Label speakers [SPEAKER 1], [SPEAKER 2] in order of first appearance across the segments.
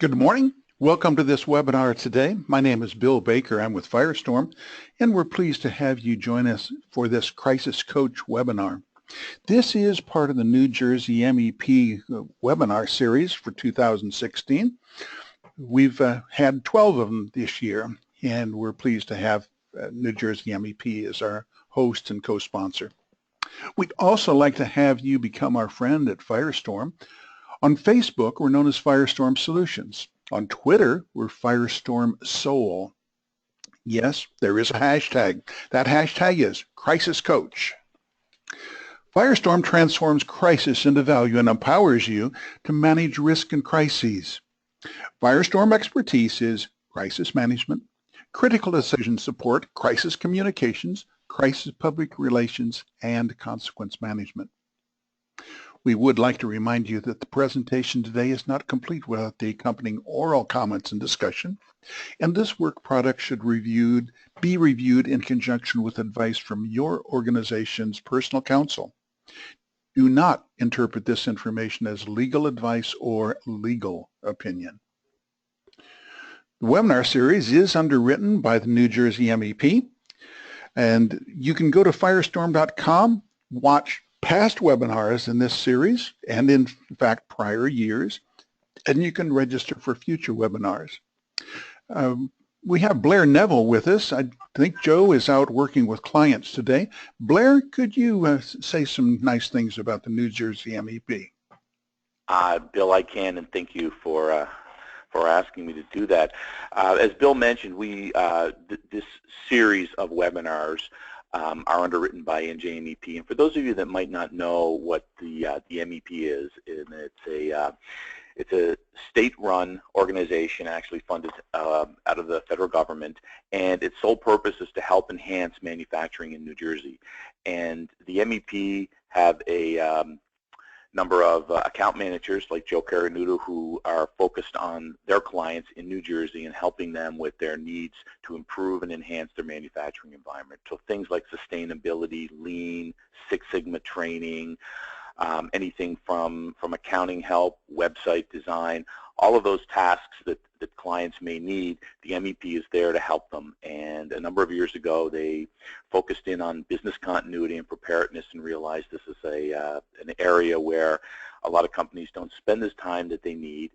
[SPEAKER 1] Good morning. Welcome to this webinar today. My name is Bill Baker. I'm with Firestorm, and we're pleased to have you join us for this Crisis Coach webinar. This is part of the New Jersey MEP webinar series for 2016. We've had 12 of them this year, and we're pleased to have New Jersey MEP as our host and co-sponsor. We'd also like to have you become our friend at Firestorm. On Facebook, we're known as Firestorm Solutions. On Twitter, we're Firestorm Soul. Yes, there is a hashtag. That hashtag is Crisis Coach. Firestorm transforms crisis into value and empowers you to manage risk and crises. Firestorm expertise is crisis management, critical decision support, crisis communications, crisis public relations, and consequence management. We would like to remind you that the presentation today is not complete without the accompanying oral comments and discussion, and this work product should be reviewed in conjunction with advice from your organization's personal counsel. Do not interpret this information as legal advice or legal opinion. The webinar series is underwritten by the New Jersey MEP, and you can go to firestorm.com, watch past webinars in this series and in fact prior years, and you can register for future webinars. We have Blair Neville with us. I think Joe is out working with clients today. Blair, could you say some nice things about the New Jersey MEP?
[SPEAKER 2] Bill, I can, and thank you for asking me to do that. As Bill mentioned, this series of webinars are underwritten by NJMEP. And for those of you that might not know what the MEP is, it's a state-run organization actually funded out of the federal government, and its sole purpose is to help enhance manufacturing in New Jersey. And the MEP have a number of account managers like Joe Caranudo who are focused on their clients in New Jersey and helping them with their needs to improve and enhance their manufacturing environment. So things like sustainability, lean, Six Sigma training, anything from accounting help, website design, all of those tasks that clients may need, the MEP is there to help them. And a number of years ago, they focused in on business continuity and preparedness and realized this is an area where a lot of companies don't spend this time that they need.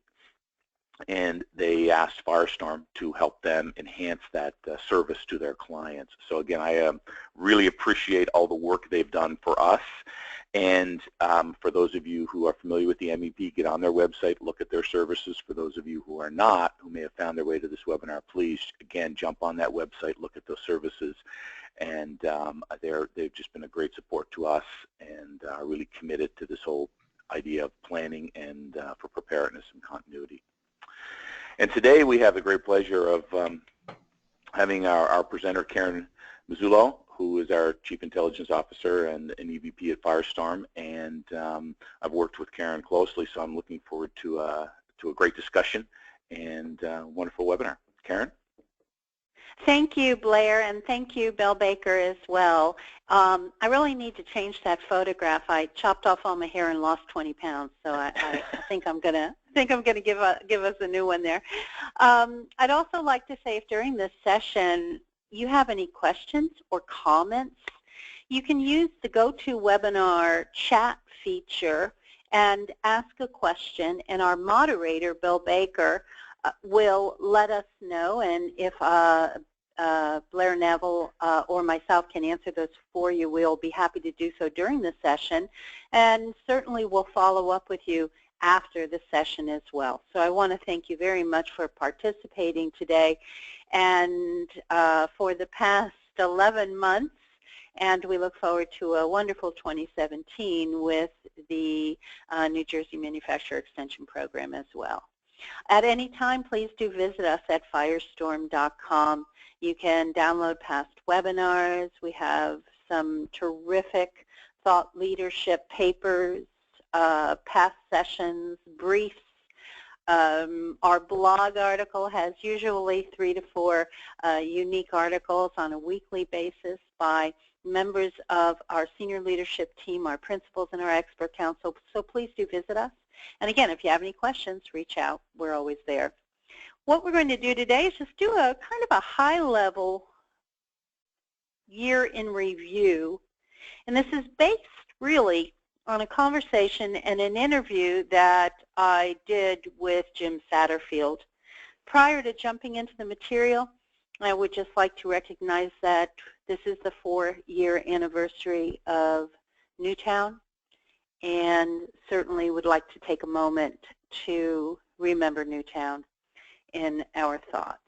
[SPEAKER 2] And they asked Firestorm to help them enhance that service to their clients. So again, I really appreciate all the work they've done for us. And for those of you who are familiar with the MEP, get on their website, look at their services. For those of you who are not, who may have found their way to this webinar, please, again, jump on that website, look at those services. And they've just been a great support to us and are really committed to this whole idea of planning and for preparedness and continuity. And today we have the great pleasure of having our presenter, Karen Mazzullo, who is our Chief Intelligence Officer and an EVP at Firestorm. And I've worked with Karen closely, so I'm looking forward to a great discussion and wonderful webinar. Karen?
[SPEAKER 3] Thank you, Blair, and thank you, Bill Baker, as well. I really need to change that photograph. I chopped off all my hair and lost 20 pounds, so I think I'm gonna give us a new one there. I'd also like to say, if during this session you have any questions or comments, you can use the GoToWebinar chat feature and ask a question, and our moderator, Bill Baker, will let us know, and if Blair Neville or myself can answer those for you, we'll be happy to do so during the session, and certainly we'll follow up with you after the session as well. So I want to thank you very much for participating today and for the past 11 months, and we look forward to a wonderful 2017 with the New Jersey Manufacturer Extension Program as well. At any time, please do visit us at firestorm.com. You can download past webinars. We have some terrific thought leadership papers, past sessions, briefs. Our blog article has usually 3 to 4 unique articles on a weekly basis by members of our senior leadership team, our principals, and our expert council. So please do visit us. And again, if you have any questions, reach out. We're always there. What we're going to do today is just do a kind of a high-level year in review. And this is based really on a conversation and an interview that I did with Jim Satterfield. Prior to jumping into the material, I would just like to recognize that this is the 4-year anniversary of Newtown, and certainly would like to take a moment to remember Newtown in our thoughts.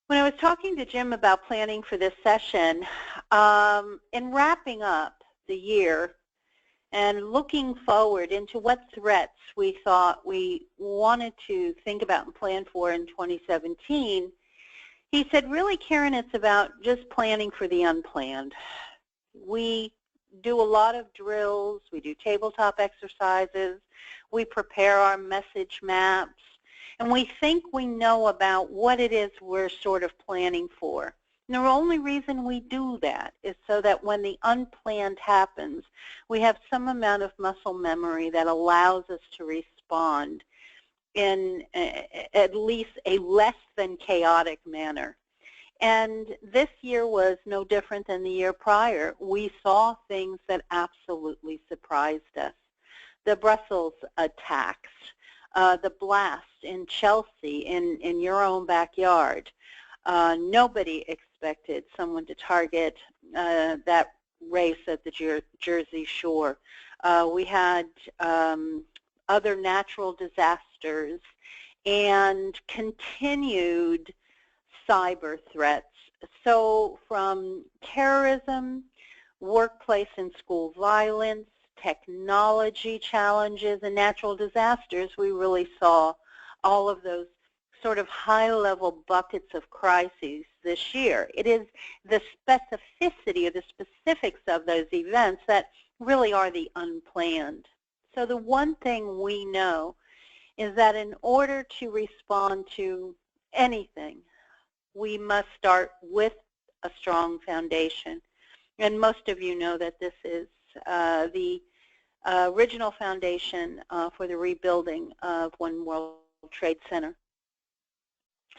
[SPEAKER 3] When I was talking to Jim about planning for this session, in wrapping up the year and looking forward into what threats we thought we wanted to think about and plan for in 2017, he said, really, Karen, it's about just planning for the unplanned. We do a lot of drills, we do tabletop exercises, we prepare our message maps, and we think we know about what it is we're sort of planning for. And the only reason we do that is so that when the unplanned happens, we have some amount of muscle memory that allows us to respond in at least a less than chaotic manner. And this year was no different than the year prior. We saw things that absolutely surprised us. The Brussels attacks, the blast in Chelsea in your own backyard. Nobody expected someone to target that race at the Jersey Shore. We had other natural disasters and continued cyber threats. So from terrorism, workplace and school violence, technology challenges, and natural disasters, we really saw all of those sort of high-level buckets of crises this year. It is the specificity or the specifics of those events that really are the unplanned. So the one thing we know is that in order to respond to anything, we must start with a strong foundation. And most of you know that this is the original foundation for the rebuilding of One World Trade Center.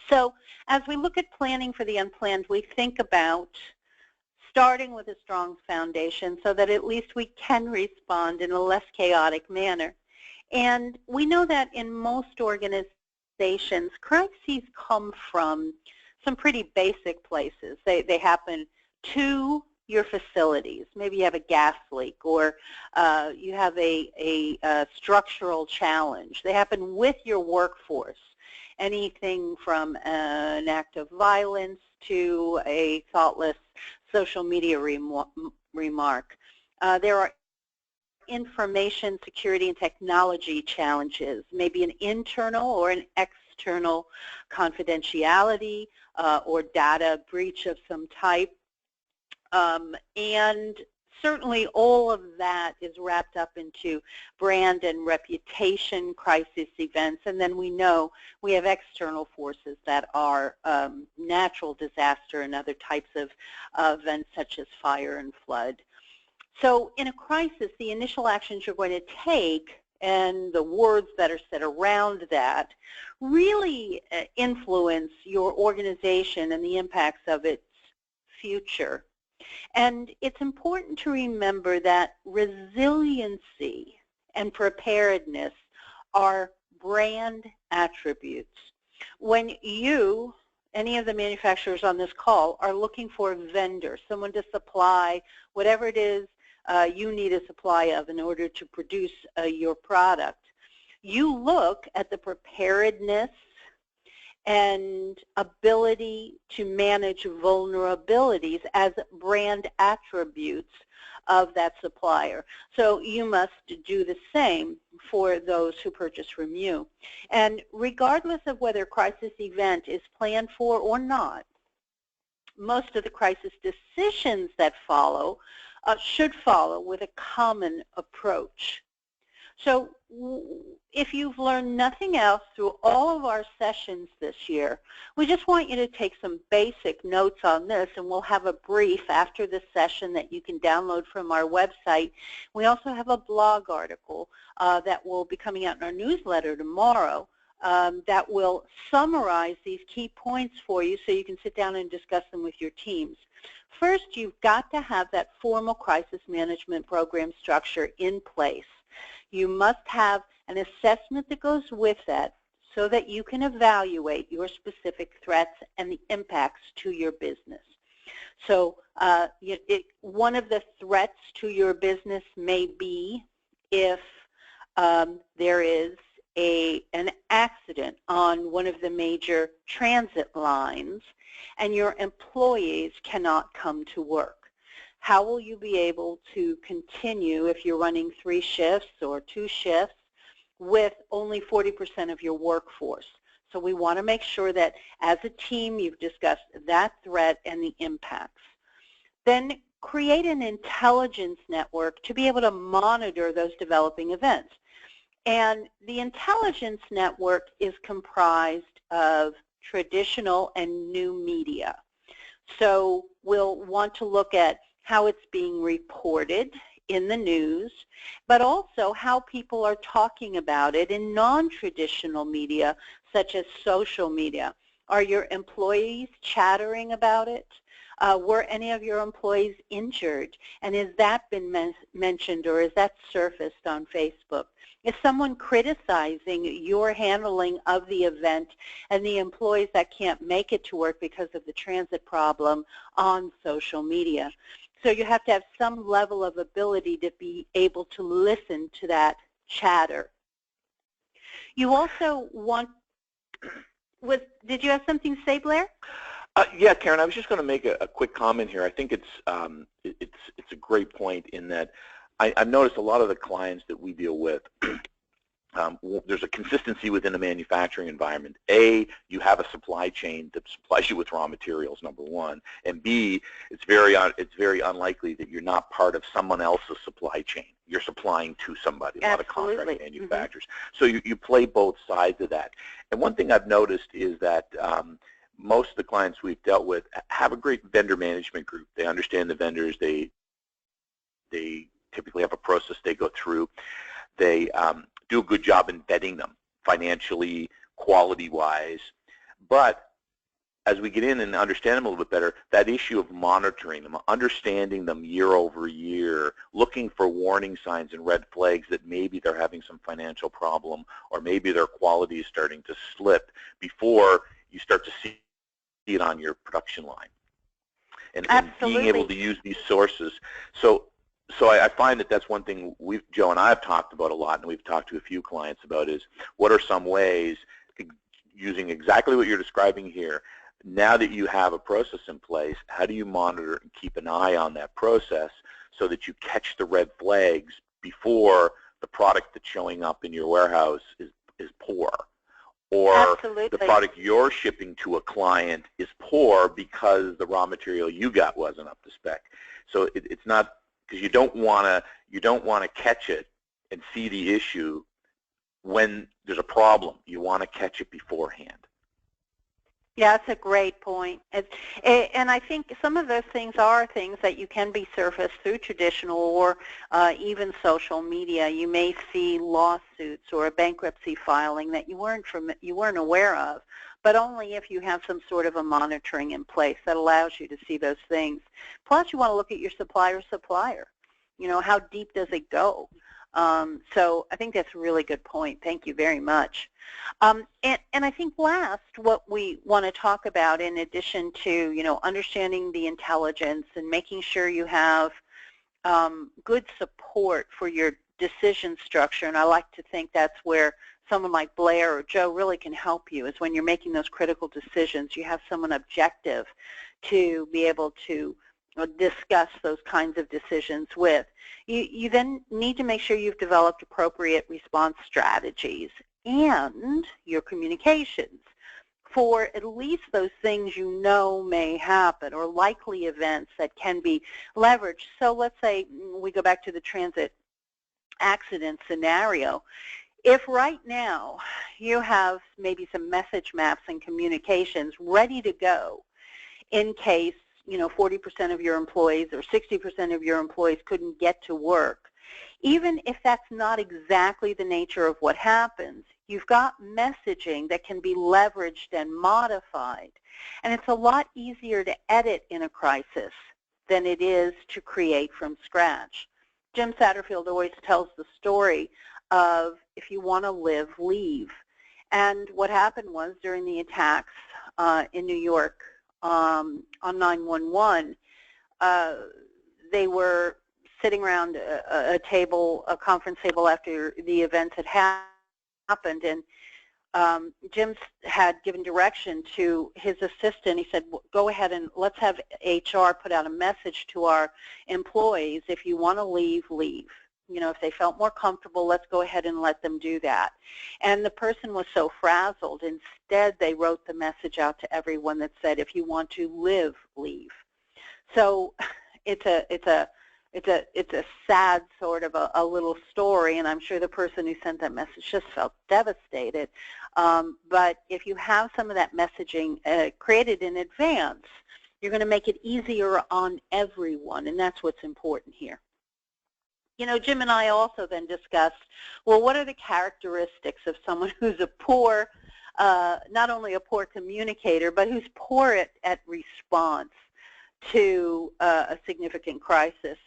[SPEAKER 3] So as we look at planning for the unplanned, we think about starting with a strong foundation so that at least we can respond in a less chaotic manner. And we know that in most organizations, crises come from some pretty basic places. They happen to your facilities. Maybe you have a gas leak, or you have a structural challenge. They happen with your workforce. Anything from an act of violence to a thoughtless social media remark. There are information security and technology challenges, maybe an internal or an external confidentiality or data breach of some type. And certainly all of that is wrapped up into brand and reputation crisis events. And then we know we have external forces that are natural disaster and other types of events such as fire and flood. So in a crisis, the initial actions you're going to take and the words that are said around that really influence your organization and the impacts of its future. And it's important to remember that resiliency and preparedness are brand attributes. When you, any of the manufacturers on this call, are looking for a vendor, someone to supply whatever it is you need a supply of in order to produce your product, you look at the preparedness and ability to manage vulnerabilities as brand attributes of that supplier. So you must do the same for those who purchase from you. And regardless of whether a crisis event is planned for or not, most of the crisis decisions that follow should follow with a common approach. So if you've learned nothing else through all of our sessions this year, we just want you to take some basic notes on this, and we'll have a brief after the session that you can download from our website. We also have a blog article that will be coming out in our newsletter tomorrow that will summarize these key points for you so you can sit down and discuss them with your teams. First, you've got to have that formal crisis management program structure in place. You must have an assessment that goes with that so that you can evaluate your specific threats and the impacts to your business. So one of the threats to your business may be if there is an accident on one of the major transit lines and your employees cannot come to work. How will you be able to continue if you're running 3 shifts or 2 shifts with only 40% of your workforce? So we want to make sure that as a team you've discussed that threat and the impacts. Then create an intelligence network to be able to monitor those developing events. And the intelligence network is comprised of traditional and new media. So we'll want to look at how it's being reported in the news, but also how people are talking about it in non-traditional media, such as social media. Are your employees chattering about it? Were any of your employees injured? And has that been mentioned, or is that surfaced on Facebook? Is someone criticizing your handling of the event and the employees that can't make it to work because of the transit problem on social media? So you have to have some level of ability to be able to listen to that chatter. You also want, did you have something to say, Blair?
[SPEAKER 2] Yeah, Karen, I was just going to make a quick comment here. I think it's a great point in that I've noticed a lot of the clients that we deal with, there's a consistency within the manufacturing environment. A, you have a supply chain that supplies you with raw materials, number one, and B, it's very unlikely that you're not part of someone else's supply chain. You're supplying to somebody, a lot of contract manufacturers. So you play both sides of that. And one thing I've noticed is that most of the clients we've dealt with have a great vendor management group. They understand the vendors. They typically have a process they go through. They do a good job in vetting them financially, quality-wise. But as we get in and understand them a little bit better, that issue of monitoring them, understanding them year over year, looking for warning signs and red flags that maybe they're having some financial problem or maybe their quality is starting to slip before you start to see it on your production line. And being able to use these sources. So I find that that's one thing Joe and I have talked about a lot, and we've talked to a few clients about, is what are some ways, using exactly what you're describing here, now that you have a process in place, how do you monitor and keep an eye on that process so that you catch the red flags before the product that's showing up in your warehouse is poor? Or the product you're shipping to a client is poor because the raw material you got wasn't up to spec. So it's not, because you don't want to catch it and see the issue when there's a problem. You want to catch it beforehand.
[SPEAKER 3] Yeah, that's a great point. And I think some of those things are things that you can be surfaced through traditional or even social media. You may see lawsuits or a bankruptcy filing that you weren't aware of, but only if you have some sort of a monitoring in place that allows you to see those things. Plus, you want to look at your supplier's supplier. You know, how deep does it go? So I think that's a really good point. Thank you very much. And I think last, what we want to talk about, in addition to, you know, understanding the intelligence and making sure you have good support for your decision structure, and I like to think that's where someone like Blair or Joe really can help you, is when you're making those critical decisions, you have someone objective to be able to discuss those kinds of decisions with. You then need to make sure you've developed appropriate response strategies and your communications for at least those things you know may happen or likely events that can be leveraged. So let's say we go back to the transit accident scenario. If right now you have maybe some message maps and communications ready to go in case, 40% of your employees or 60% of your employees couldn't get to work, even if that's not exactly the nature of what happens, you've got messaging that can be leveraged and modified. And it's a lot easier to edit in a crisis than it is to create from scratch. Jim Satterfield always tells the story of if you want to live, leave. And what happened was during the attacks in New York on 911, they were sitting around a conference table after the events had happened, and Jim had given direction to his assistant. He said, go ahead and let's have HR put out a message to our employees. If you want to leave, leave. If they felt more comfortable, let's go ahead and let them do that. And the person was so frazzled. Instead, they wrote the message out to everyone that said, if you want to live, leave. So it's a sad sort of a little story, and I'm sure the person who sent that message just felt devastated. But if you have some of that messaging created in advance, you're going to make it easier on everyone, and that's what's important here. Jim and I also then discussed, well, what are the characteristics of someone who's a poor, not only a poor communicator, but who's poor at response to a significant crisis.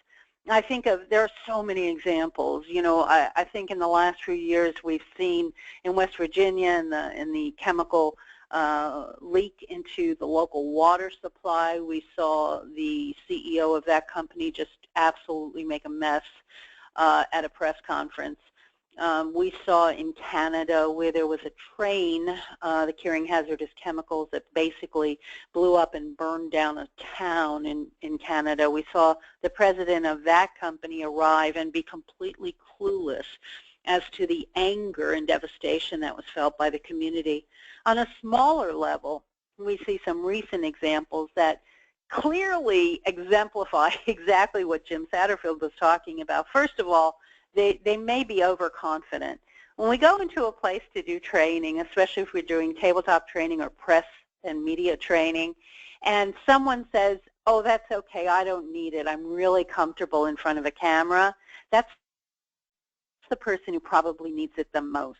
[SPEAKER 3] I think there are so many examples. I think in the last few years we've seen in West Virginia in the chemical leak into the local water supply. We saw the CEO of that company just absolutely make a mess at a press conference. We saw in Canada where there was a train carrying hazardous chemicals that basically blew up and burned down a town in Canada. We saw the president of that company arrive and be completely clueless as to the anger and devastation that was felt by the community. On a smaller level, we see some recent examples that clearly exemplify exactly what Jim Satterfield was talking about. First of all, they may be overconfident. When we go into a place to do training, especially if we're doing tabletop training or press and media training, and someone says, oh, that's okay, I don't need it, I'm really comfortable in front of a camera, that's the person who probably needs it the most.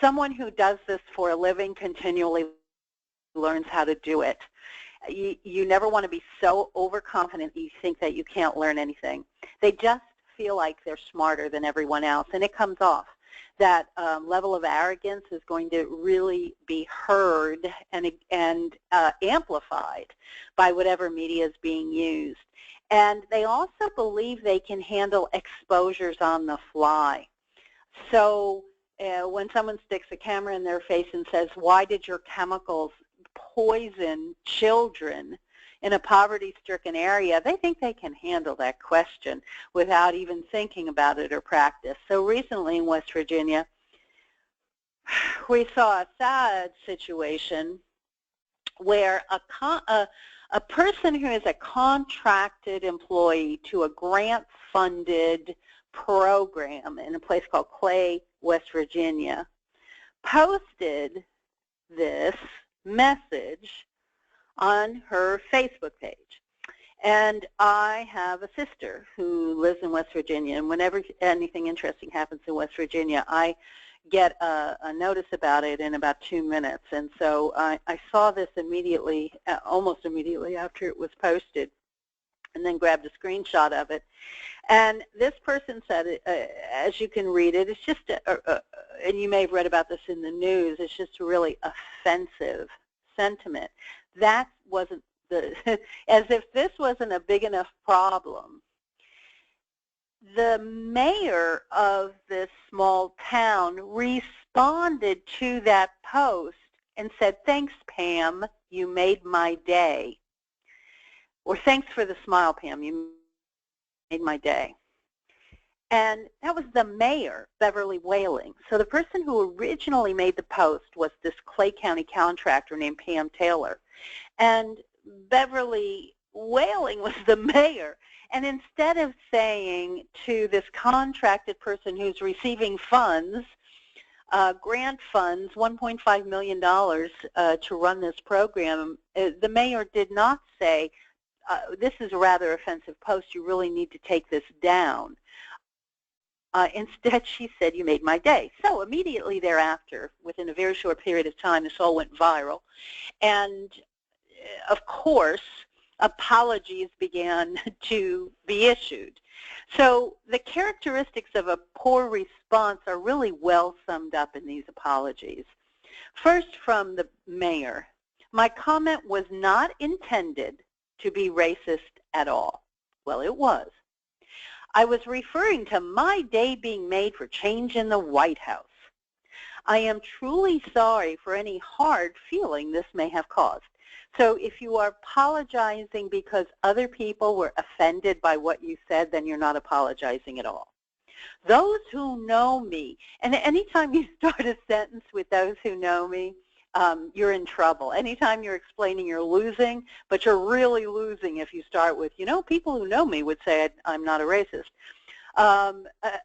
[SPEAKER 3] Someone who does this for a living continually learns how to do it. You never want to be so overconfident that you think that you can't learn anything. They just feel like they're smarter than everyone else, and it comes off. That level of arrogance is going to really be heard and amplified by whatever media is being used. And they also believe they can handle exposures on the fly. So when someone sticks a camera in their face and says, why did your chemicals poison children in a poverty-stricken area, they think they can handle that question without even thinking about it or practice. So recently in West Virginia, we saw a sad situation where a person who is a contracted employee to a grant-funded program in a place called Clay, West Virginia, posted this message on her Facebook page. And I have a sister who lives in West Virginia, and whenever anything interesting happens in West Virginia, I get a notice about it in about 2 minutes. And so I saw this immediately, almost immediately after it was posted, and then grabbed a screenshot of it. And this person said, as you can read it, it's just, and you may have read about this in the news, it's just a really offensive sentiment. That wasn't as if this wasn't a big enough problem. The mayor of this small town responded to that post and said, thanks, Pam, you made my day. Or thanks for the smile, Pam, you made my day. And that was the mayor, Beverly Whaling. So the person who originally made the post was this Clay County contractor named Pam Taylor. And Beverly Whaling was the mayor. And instead of saying to this contracted person who's receiving funds, grant funds, $1.5 million to run this program, the mayor did not say, this is a rather offensive post, you really need to take this down. Instead, she said, you made my day. So immediately thereafter, within a very short period of time, this all went viral. And of course, apologies began to be issued. So the characteristics of a poor response are really well summed up in these apologies. First, from the mayor, my comment was not intended to be racist at all. Well, it was. I was referring to my day being made for change in the White House. I am truly sorry for any hard feeling this may have caused. So if you are apologizing because other people were offended by what you said, then you're not apologizing at all. Those who know me, and anytime you start a sentence with those who know me, you're in trouble. Anytime you're explaining you're losing, but you're really losing if you start with, you know, people who know me would say I'm not a racist.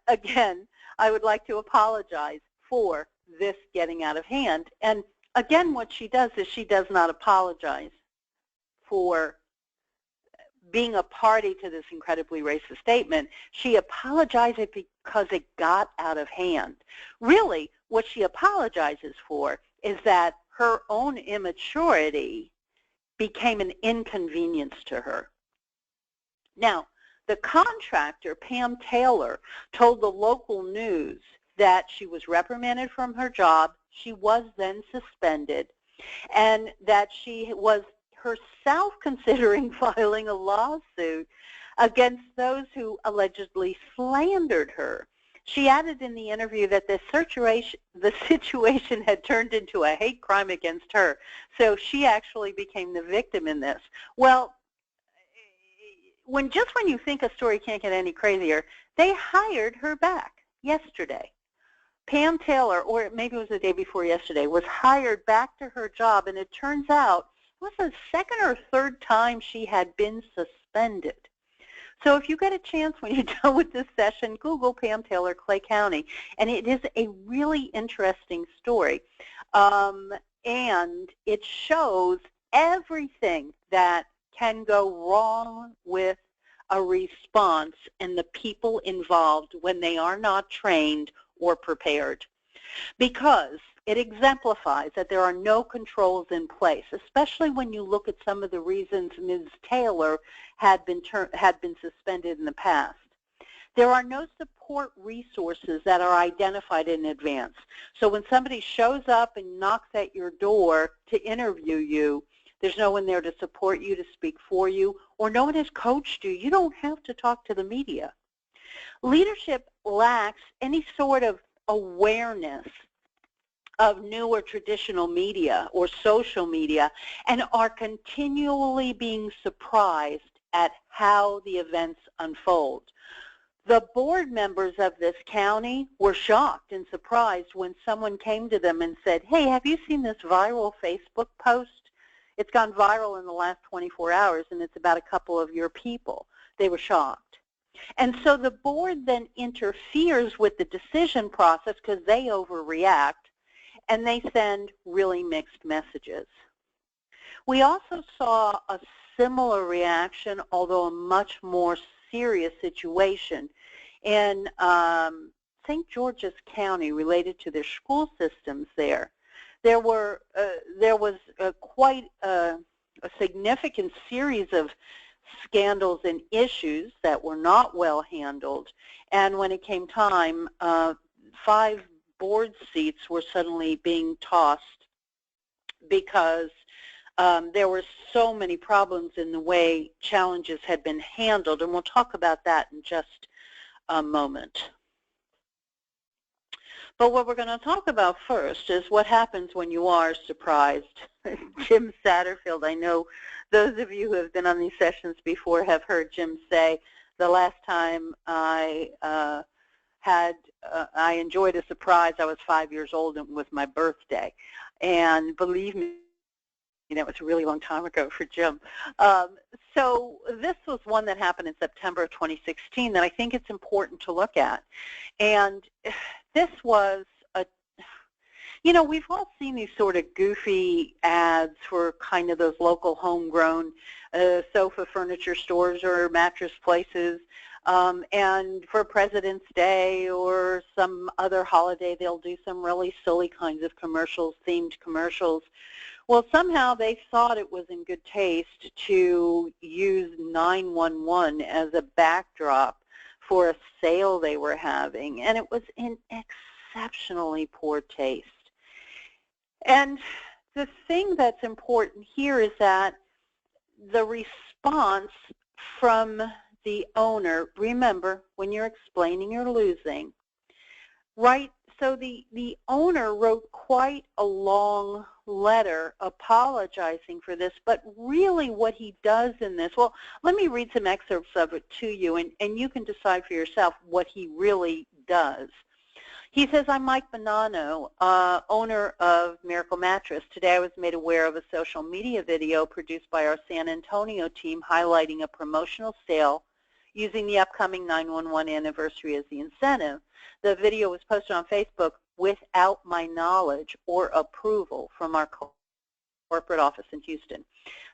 [SPEAKER 3] Again, I would like to apologize for this getting out of hand. And again, what she does is she does not apologize for being a party to this incredibly racist statement. She apologizes because it got out of hand. Really, what she apologizes for is that her own immaturity became an inconvenience to her. Now, the contractor, Pam Taylor, told the local news that she was reprimanded from her job, she was then suspended, and that she was herself considering filing a lawsuit against those who allegedly slandered her. She added in the interview that the situation had turned into a hate crime against her, so she actually became the victim in this. Well, when you think a story can't get any crazier, they hired her back yesterday. Pam Taylor, or maybe it was the day before yesterday, was hired back to her job, and it turns out it was the second or third time she had been suspended. So if you get a chance when you're done with this session, Google Pam Taylor, Clay County, and it is a really interesting story. And it shows everything that can go wrong with a response and the people involved when they are not trained or prepared, because it exemplifies that there are no controls in place, especially when you look at some of the reasons Ms. Taylor had been suspended in the past. There are no support resources that are identified in advance. So when somebody shows up and knocks at your door to interview you, there's no one there to support you, to speak for you, or no one has coached you. You don't have to talk to the media. Leadership lacks any sort of awareness of new or traditional media or social media, and are continually being surprised at how the events unfold. The board members of this county were shocked and surprised when someone came to them and said, hey, have you seen this viral Facebook post? It's gone viral in the last 24 hours, and it's about a couple of your people. They were shocked. And so the board then interferes with the decision process because they overreact, and they send really mixed messages. We also saw a similar reaction, although a much more serious situation, in St. George's County related to their school systems there. There was quite a significant series of scandals and issues that were not well handled, and when it came time, 5 board seats were suddenly being tossed because there were so many problems in the way challenges had been handled, and we'll talk about that in just a moment. But what we're going to talk about first is what happens when you are surprised. Jim Satterfield, I know those of you who have been on these sessions before have heard Jim say, the last time I enjoyed a surprise, I was 5 years old, and it was my birthday. And believe me, it was a really long time ago for Jim. So this was one that happened in September of 2016 that I think it's important to look at. And this was we've all seen these sort of goofy ads for kind of those local homegrown sofa furniture stores or mattress places. And for President's Day or some other holiday, they'll do some really silly kinds of commercials, themed commercials. Well, somehow they thought it was in good taste to use 911 as a backdrop for a sale they were having, and it was in exceptionally poor taste. And the thing that's important here is that the response from the owner, remember, when you're explaining you're losing, right? So the owner wrote quite a long letter apologizing for this, but really what he does in this, well, let me read some excerpts of it to you, and you can decide for yourself what he really does. He says, I'm Mike Bonanno, owner of Miracle Mattress. Today I was made aware of a social media video produced by our San Antonio team highlighting a promotional sale using the upcoming 911 anniversary as the incentive. The video was posted on Facebook without my knowledge or approval from our corporate office in Houston.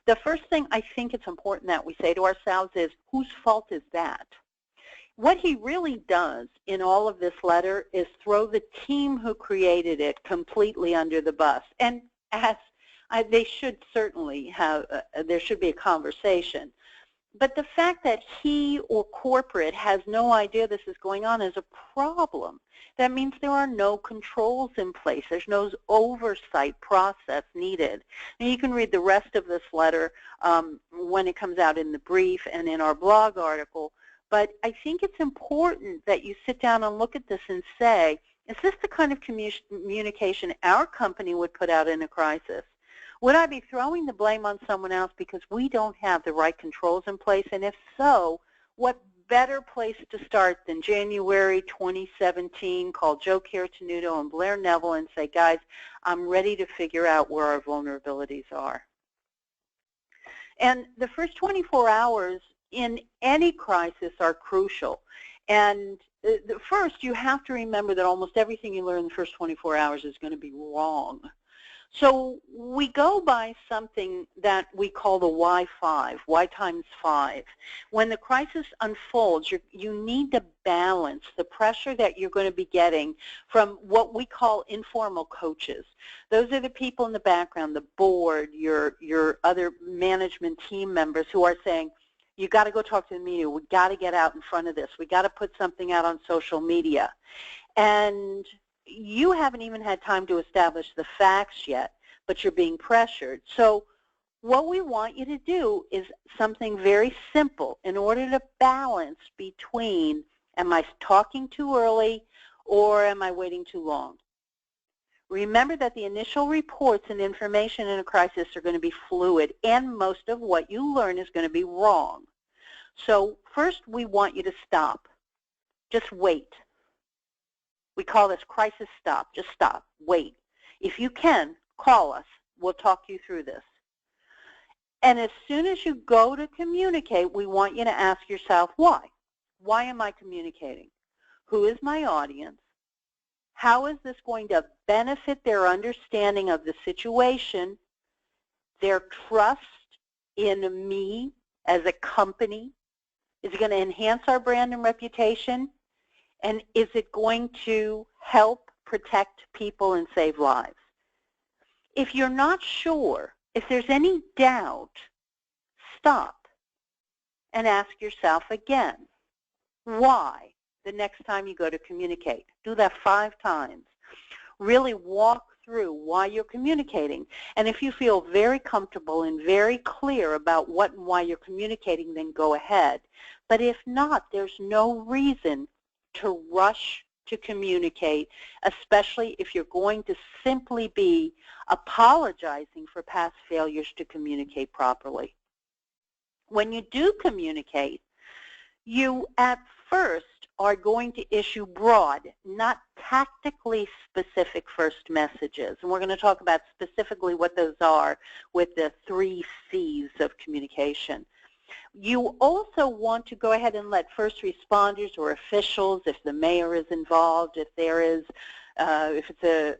[SPEAKER 3] The first thing I think it's important that we say to ourselves is, whose fault is that? What he really does in all of this letter is throw the team who created it completely under the bus. And as they should certainly have, there should be a conversation. But the fact that he or corporate has no idea this is going on is a problem. That means there are no controls in place. There's no oversight process needed. And you can read the rest of this letter when it comes out in the brief and in our blog article. But I think it's important that you sit down and look at this and say, is this the kind of communication our company would put out in a crisis? Would I be throwing the blame on someone else because we don't have the right controls in place? And if so, what better place to start than January 2017, call Joe Cartenuto and Blair Neville and say, guys, I'm ready to figure out where our vulnerabilities are. And the first 24 hours in any crisis are crucial. And first, you have to remember that almost everything you learn in the first 24 hours is going to be wrong. So we go by something that we call the Y5, Y times 5. When the crisis unfolds, you need to balance the pressure that you're going to be getting from what we call informal coaches. Those are the people in the background, the board, your other management team members who are saying, you got to go talk to the media. We got to get out in front of this. We got to put something out on social media. And you haven't even had time to establish the facts yet, but you're being pressured. So what we want you to do is something very simple in order to balance between, am I talking too early or am I waiting too long? Remember that the initial reports and information in a crisis are going to be fluid, and most of what you learn is going to be wrong. So first, we want you to stop. Just wait. We call this crisis stop. Just stop. Wait. If you can, call us. We'll talk you through this. And as soon as you go to communicate, we want you to ask yourself, why? Why am I communicating? Who is my audience? How is this going to benefit their understanding of the situation, their trust in me as a company? Is it going to enhance our brand and reputation? And is it going to help protect people and save lives? If you're not sure, if there's any doubt, stop and ask yourself again, why? The next time you go to communicate. Do that 5 times. Really walk through why you're communicating. And if you feel very comfortable and very clear about what and why you're communicating, then go ahead. But if not, there's no reason to rush to communicate, especially if you're going to simply be apologizing for past failures to communicate properly. When you do communicate, you at first are going to issue broad, not tactically specific first messages. And we're going to talk about specifically what those are with the 3 C's of communication. You also want to go ahead and let first responders or officials, if the mayor is involved, if there is, if it's a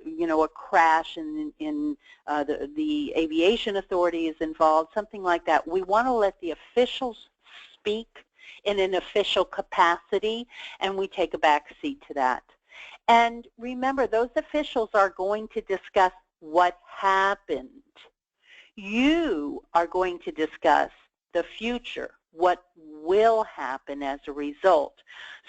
[SPEAKER 3] crash in the aviation authority is involved, something like that. We want to let the officials speak in an official capacity, and we take a back seat to that. And remember, those officials are going to discuss what happened. You are going to discuss the future, what will happen as a result.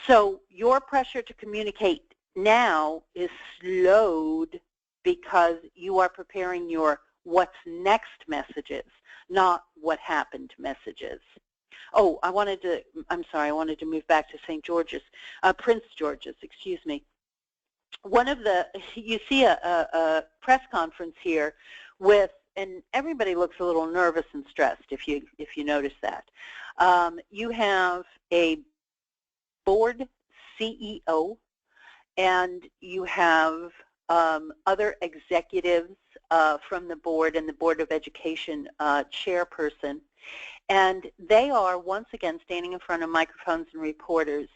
[SPEAKER 3] So your pressure to communicate now is slowed because you are preparing your what's next messages, not what happened messages. Oh, I wanted to move back to St. George's, Prince George's, excuse me. One of the, you see a press conference here with, and everybody looks a little nervous and stressed if you notice that. You have a board CEO, and you have other executives from the board and the Board of Education chairperson, and they are once again standing in front of microphones and reporters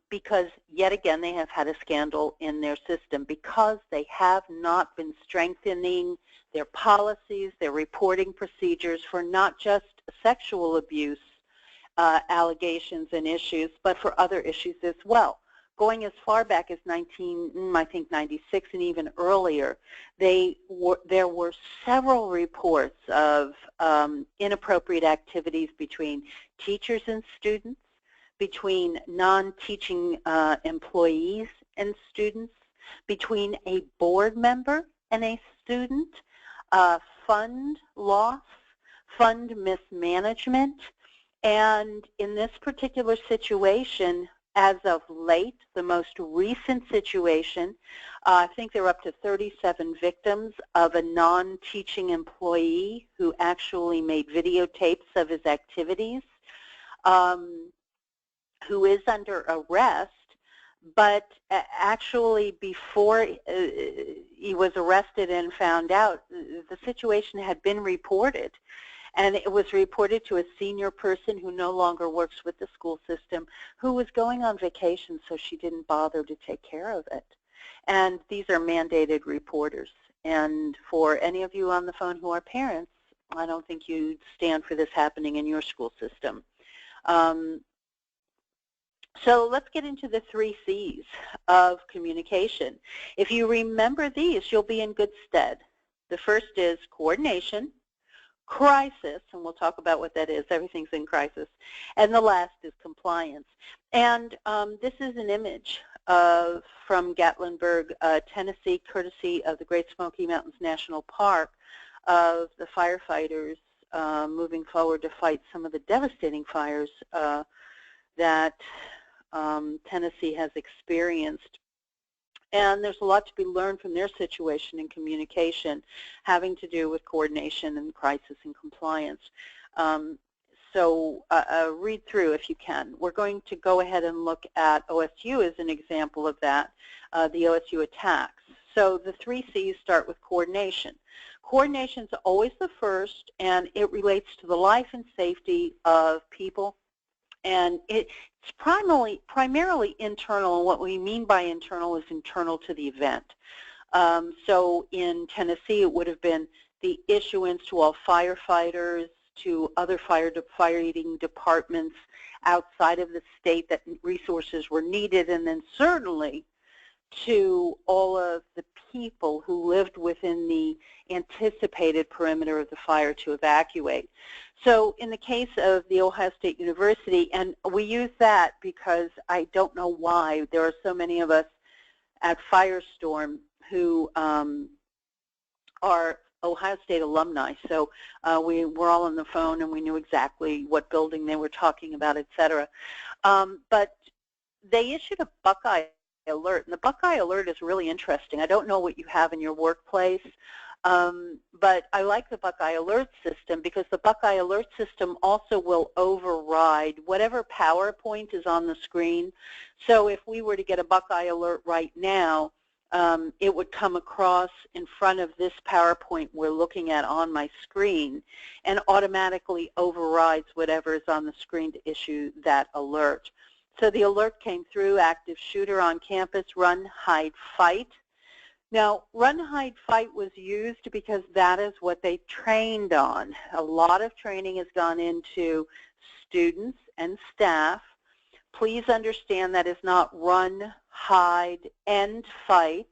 [SPEAKER 3] because yet again they have had a scandal in their system because they have not been strengthening their policies, their reporting procedures for not just sexual abuse allegations and issues, but for other issues as well. Going as far back as I think 96 and even earlier, there were several reports of inappropriate activities between teachers and students, between non-teaching employees and students, between a board member and a student, fund loss, fund mismanagement, and in this particular situation, as of late, the most recent situation, I think there are up to 37 victims of a non-teaching employee who actually made videotapes of his activities, who is under arrest, but actually before he was arrested and found out, the situation had been reported. And it was reported to a senior person who no longer works with the school system, who was going on vacation, so she didn't bother to take care of it. And these are mandated reporters. And for any of you on the phone who are parents, I don't think you'd stand for this happening in your school system. So let's get into the 3 C's of communication. If you remember these, you'll be in good stead. The first is coordination, crisis, and we'll talk about what that is. Everything's in crisis. And the last is compliance. And this is an image from Gatlinburg, Tennessee, courtesy of the Great Smoky Mountains National Park, of the firefighters moving forward to fight some of the devastating fires that Tennessee has experienced. And there's a lot to be learned from their situation in communication having to do with coordination and crisis and compliance. So read through if you can. We're going to go ahead and look at OSU as an example of that, the OSU attacks. So the 3 C's start with coordination. Coordination is always the first, and it relates to the life and safety of people. And it's primarily internal, and what we mean by internal is internal to the event. So in Tennessee, it would have been the issuance to all firefighters, to other firefighting departments outside of the state that resources were needed, and then certainly to all of the people who lived within the anticipated perimeter of the fire to evacuate. So in the case of the Ohio State University, and we use that because I don't know why there are so many of us at Firestorm who are Ohio State alumni. So we were all on the phone and we knew exactly what building they were talking about, et cetera. But they issued a Buckeye alert, and the Buckeye alert is really interesting. I don't know what you have in your workplace, But I like the Buckeye Alert system because the Buckeye Alert system also will override whatever PowerPoint is on the screen. So if we were to get a Buckeye Alert right now, it would come across in front of this PowerPoint we're looking at on my screen and automatically overrides whatever is on the screen to issue that alert. So the alert came through: active shooter on campus, run, hide, fight. Now, run, hide, fight was used because that is what they trained on. A lot of training has gone into students and staff. Please understand that is not run, hide, and fight,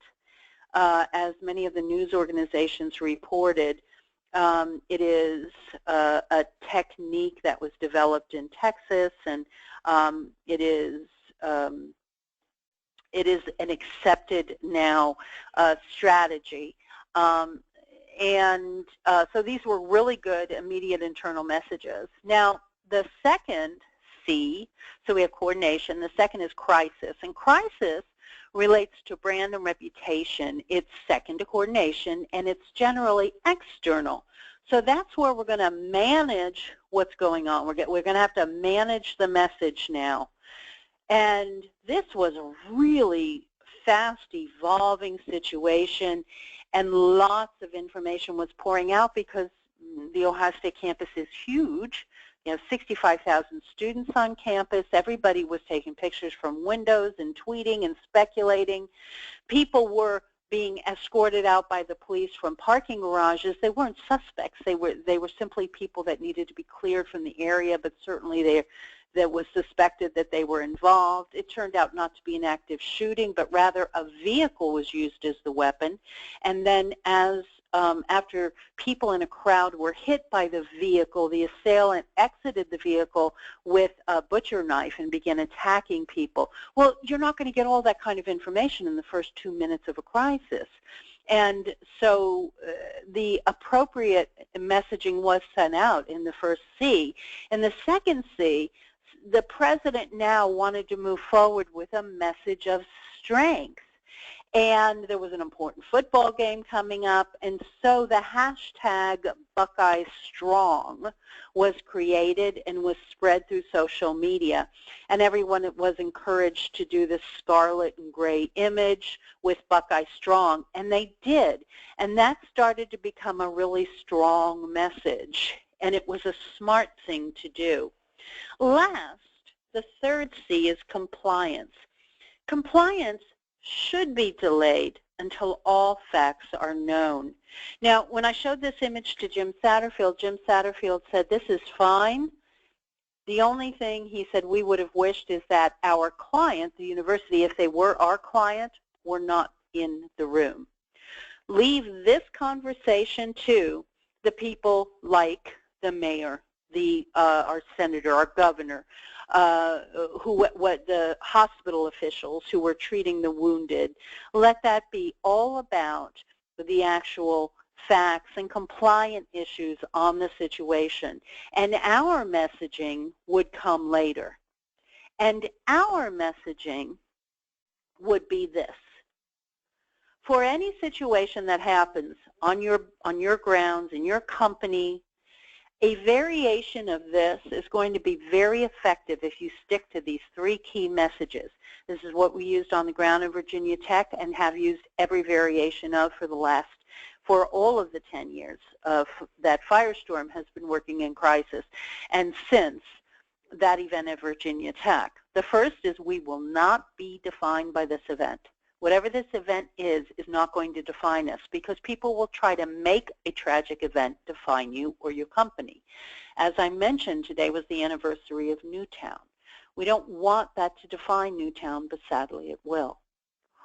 [SPEAKER 3] as many of the news organizations reported. It is a technique that was developed in Texas, and it is an accepted now strategy. So these were really good immediate internal messages. Now, the second C, so we have coordination. The second is crisis. And crisis relates to brand and reputation. It's second to coordination, and it's generally external. So that's where we're going to manage what's going on. We're going to have to manage the message now. And this was a really fast evolving situation, and lots of information was pouring out because the Ohio State campus is huge. You have 65,000 students on campus. Everybody was taking pictures from windows and tweeting and speculating. People were being escorted out by the police from parking garages. They weren't suspects. They were simply people that needed to be cleared from the area, but certainly that was suspected that they were involved. It turned out not to be an active shooting, but rather a vehicle was used as the weapon. And then after people in a crowd were hit by the vehicle, the assailant exited the vehicle with a butcher knife and began attacking people. Well, you're not going to get all that kind of information in the first 2 minutes of a crisis. And so the appropriate messaging was sent out in the first C. In the second C, the president now wanted to move forward with a message of strength. And there was an important football game coming up, and so the hashtag Buckeye Strong was created and was spread through social media. And everyone was encouraged to do this scarlet and gray image with Buckeye Strong, and they did. And that started to become a really strong message, and it was a smart thing to do. Last, the third C is compliance. Compliance should be delayed until all facts are known. Now, when I showed this image to Jim Satterfield said, this is fine. The only thing he said we would have wished is that our client, the university, if they were our client, were not in the room. Leave this conversation to the people like the mayor, our senator, our governor, the hospital officials who were treating the wounded. Let that be all about the actual facts and compliant issues on the situation. And our messaging would come later. And our messaging would be this. For any situation that happens on your grounds, in your company, a variation of this is going to be very effective if you stick to these three key messages. This is what we used on the ground in Virginia Tech and have used every variation of for all of the 10 years that Firestorm has been working in crisis, and since that event at Virginia Tech. The first is we will not be defined by this event. Whatever this event is not going to define us, because people will try to make a tragic event define you or your company. As I mentioned, today was the anniversary of Newtown. We don't want that to define Newtown, but sadly it will.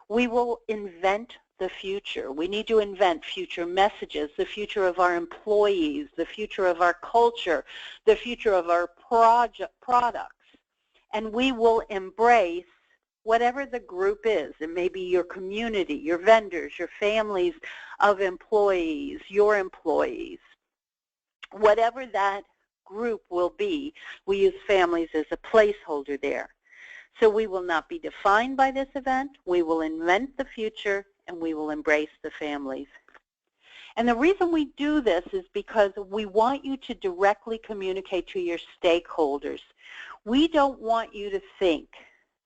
[SPEAKER 3] We will invent the future. We need to invent future messages, the future of our employees, the future of our culture, the future of our products. And we will embrace whatever the group is. It may be your community, your vendors, your families of employees, your employees. Whatever that group will be, we use families as a placeholder there. So we will not be defined by this event. We will invent the future, and we will embrace the families. And the reason we do this is because we want you to directly communicate to your stakeholders. We don't want you to think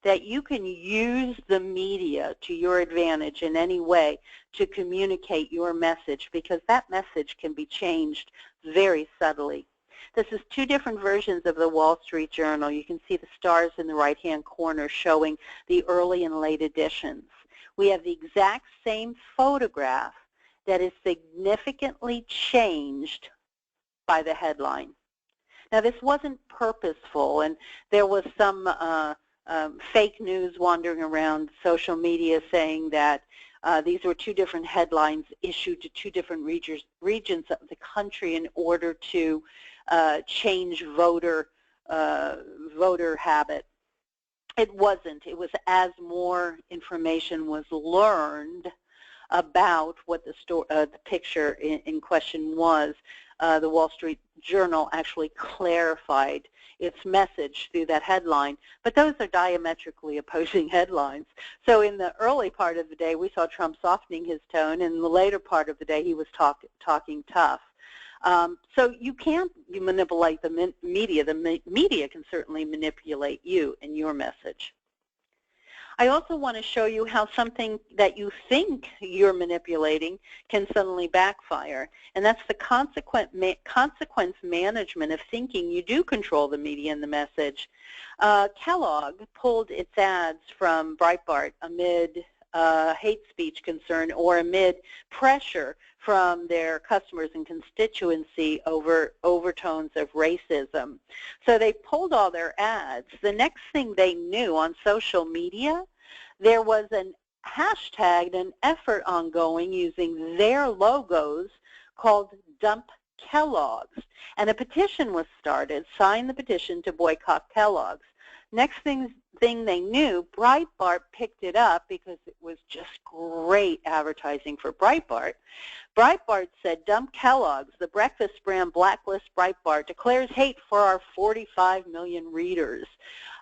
[SPEAKER 3] that you can use the media to your advantage in any way to communicate your message, because that message can be changed very subtly. This is two different versions of the Wall Street Journal. You can see the stars in the right-hand corner showing the early and late editions. We have the exact same photograph that is significantly changed by the headline. Now, this wasn't purposeful, and there was some fake news wandering around social media saying that these were two different headlines issued to two different regions of the country in order to change voter habit. It wasn't. It was as more information was learned about what the picture in question was, the Wall Street Journal actually clarified its message through that headline. But those are diametrically opposing headlines. So in the early part of the day, we saw Trump softening his tone. In the later part of the day, he was talking tough. So you can't manipulate the media. The media can certainly manipulate you and your message. I also want to show you how something that you think you're manipulating can suddenly backfire, and that's the consequence management of thinking you do control the media and the message. Kellogg pulled its ads from Breitbart amid hate speech concern or amid pressure from their customers and constituency over overtones of racism. So they pulled all their ads. The next thing they knew on social media, there was an hashtag, an effort ongoing using their logos called Dump Kellogg's. And a petition was started, sign the petition to boycott Kellogg's. Next thing they knew, Breitbart picked it up because it was just great advertising for Breitbart. Breitbart said, dump Kellogg's, the breakfast brand blacklist Breitbart, declares hate for our 45 million readers.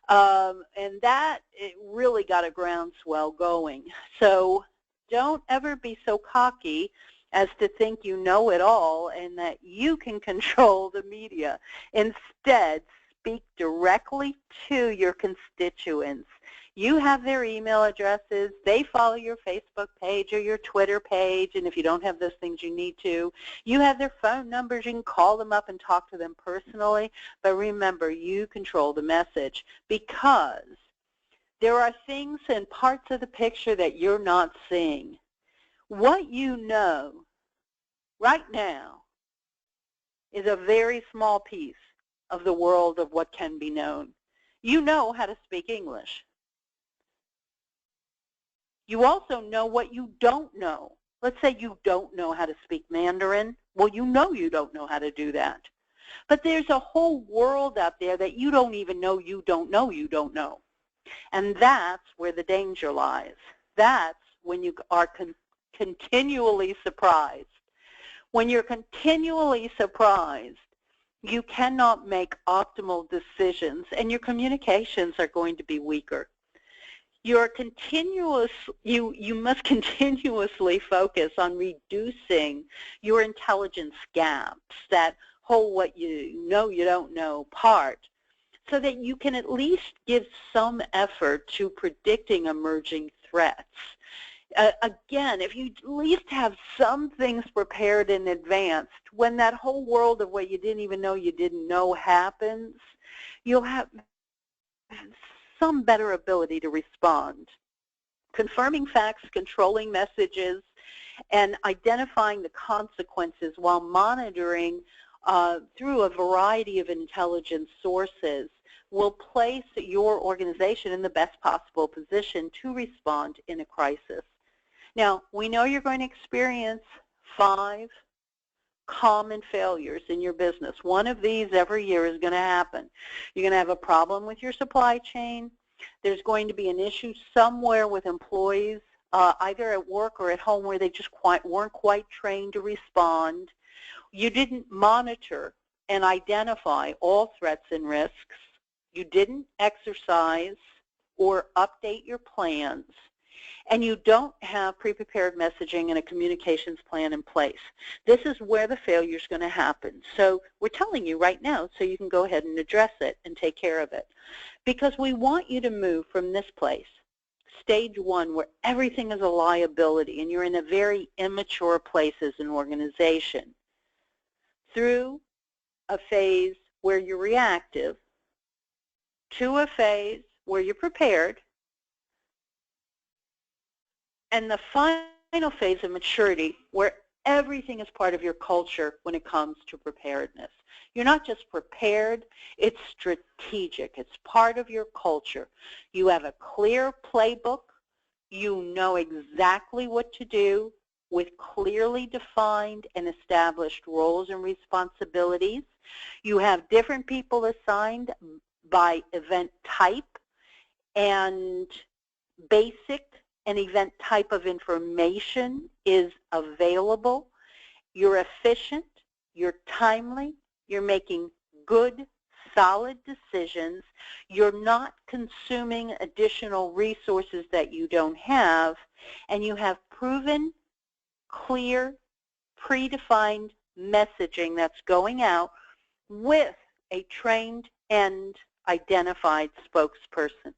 [SPEAKER 3] And that, it really got a groundswell going. So don't ever be so cocky as to think you know it all and that you can control the media. Instead, speak directly to your constituents. You have their email addresses. They follow your Facebook page or your Twitter page, and if you don't have those things, you need to. You have their phone numbers. You can call them up and talk to them personally, but remember, you control the message, because there are things and parts of the picture that you're not seeing. What you know right now is a very small piece of the world of what can be known. You know how to speak English. You also know what you don't know. Let's say you don't know how to speak Mandarin. Well, you know don't know how to do that. But there's a whole world out there that you don't even know you don't know you don't know. And that's where the danger lies. That's when you are continually surprised. When you're continually surprised, you cannot make optimal decisions, and your communications are going to be weaker. You must continuously focus on reducing your intelligence gaps, that whole what you know you don't know part, so that you can at least give some effort to predicting emerging threats. Again, if you at least have some things prepared in advance, when that whole world of what you didn't even know you didn't know happens, you'll have some better ability to respond. Confirming facts, controlling messages, and identifying the consequences while monitoring through a variety of intelligence sources will place your organization in the best possible position to respond in a crisis. Now, we know you're going to experience 5 common failures in your business. One of these every year is going to happen. You're going to have a problem with your supply chain. There's going to be an issue somewhere with employees, either at work or at home, where they just weren't quite trained to respond. You didn't monitor and identify all threats and risks. You didn't exercise or update your plans. and you don't have pre-prepared messaging and a communications plan in place. This is where the failure is going to happen. So we're telling you right now so you can go ahead and address it and take care of it. Because we want you to move from this place, stage one, where everything is a liability and you're in a very immature place as an organization, through a phase where you're reactive to a phase where you're prepared, and the final phase of maturity where everything is part of your culture when it comes to preparedness. You're not just prepared, it's strategic. It's part of your culture. You have a clear playbook. You know exactly what to do with clearly defined and established roles and responsibilities. You have different people assigned by event type and basic and event type of information is available. You're efficient, you're timely, you're making good, solid decisions. You're not consuming additional resources that you don't have, and you have proven, clear, predefined messaging that's going out with a trained and identified spokesperson.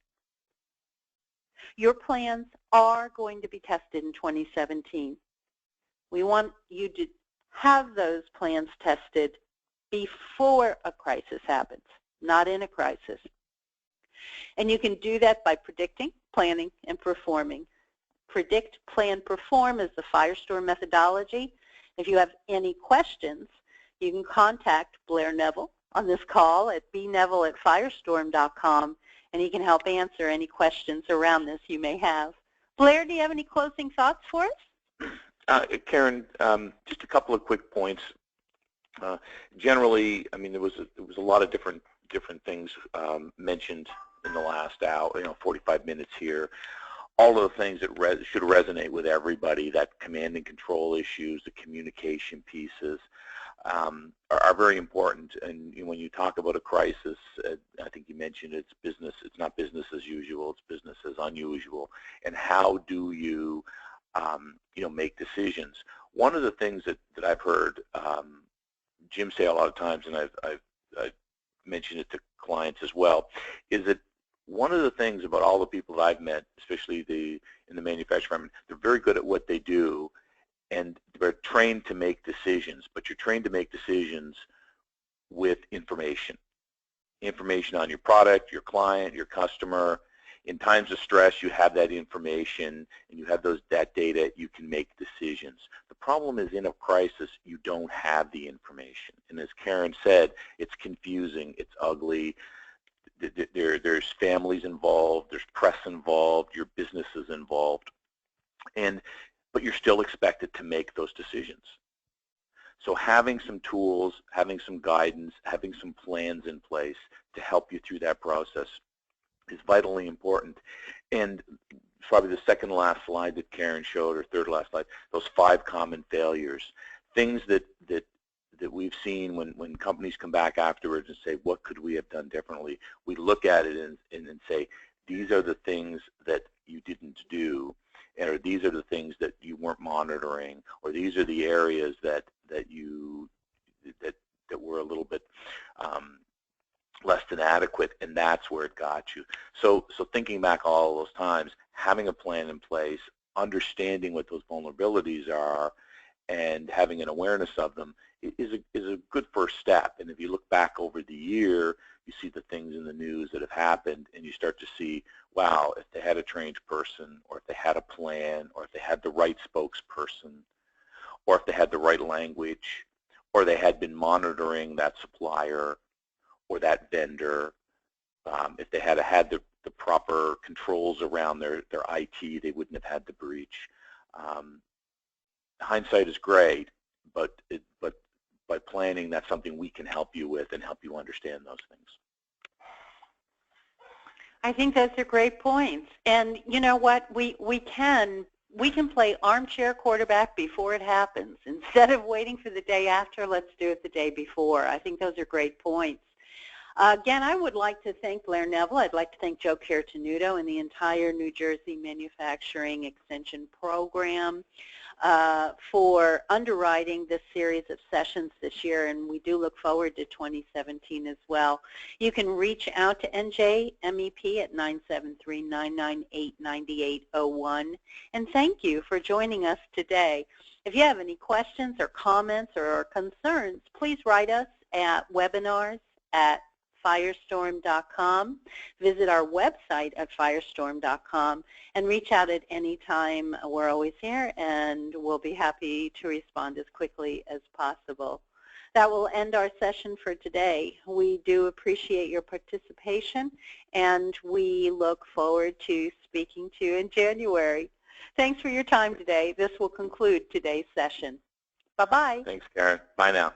[SPEAKER 3] Your plans are going to be tested in 2017. We want you to have those plans tested before a crisis happens, not in a crisis. And you can do that by predicting, planning, and performing. Predict, Plan, Perform is the Firestorm methodology. If you have any questions, you can contact Blair Neville on this call at bneville@firestorm.com, and he can help answer any questions around this you may have. Blair, do you have any closing thoughts for us?
[SPEAKER 2] Karen, just a couple of quick points. Generally, I mean, there was a lot of different things mentioned in the last hour, 45 minutes here. All of the things that should resonate with everybody, that command and control issues, the communication pieces, are very important. And when you talk about a crisis, I think you mentioned it's business. It's not business as usual. It's business as unusual. And how do you, make decisions? One of the things that I've heard Jim say a lot of times, and I've mentioned it to clients as well, is that one of the things about all the people that I've met, especially in the manufacturing environment, they're very good at what they do, and they're trained to make decisions, but you're trained to make decisions with information on your product, your client, your customer. In times of stress, you have that information, and you have that data, you can make decisions. The problem is in a crisis, you don't have the information. And as Karen said, it's confusing, it's ugly. There's families involved, there's press involved, your business is involved, but you're still expected to make those decisions. So having some tools, having some guidance, having some plans in place to help you through that process is vitally important. And probably the second last slide that Karen showed, or third last slide, those 5 common failures, things that we've seen when companies come back afterwards and say, what could we have done differently? We look at it and say, these are the things that you didn't do, or these are the things that you weren't monitoring, or these are the areas that were a little bit less than adequate, and that's where it got you. So thinking back all those times, having a plan in place, understanding what those vulnerabilities are, and having an awareness of them is a good first step. And if you look back over the year, you see the things in the news that have happened, and you start to see, wow, if they had a trained person, or if they had a plan, or if they had the right spokesperson, or if they had the right language, or they had been monitoring that supplier or that vendor, if they had had the proper controls around their IT, they wouldn't have had the breach. Hindsight is great, but by planning, that's something we can help you with and help you understand those things.
[SPEAKER 3] I think those are great points. And you know what? We can play armchair quarterback before it happens. Instead of waiting for the day after, let's do it the day before. I think those are great points. Again, I would like to thank Blair Neville. I'd like to thank Joe Cartenuto and the entire New Jersey Manufacturing Extension Program for underwriting this series of sessions this year, and we do look forward to 2017 as well. You can reach out to NJMEP at 973-998-9801, and thank you for joining us today. If you have any questions or comments or concerns, please write us at webinars@firestorm.com. Visit our website at firestorm.com and reach out at any time. We're always here, and we'll be happy to respond as quickly as possible. That will end our session for today. We do appreciate your participation, and we look forward to speaking to you in January. Thanks for your time today. This will conclude today's session. Bye-bye.
[SPEAKER 2] Thanks, Karen. Bye now.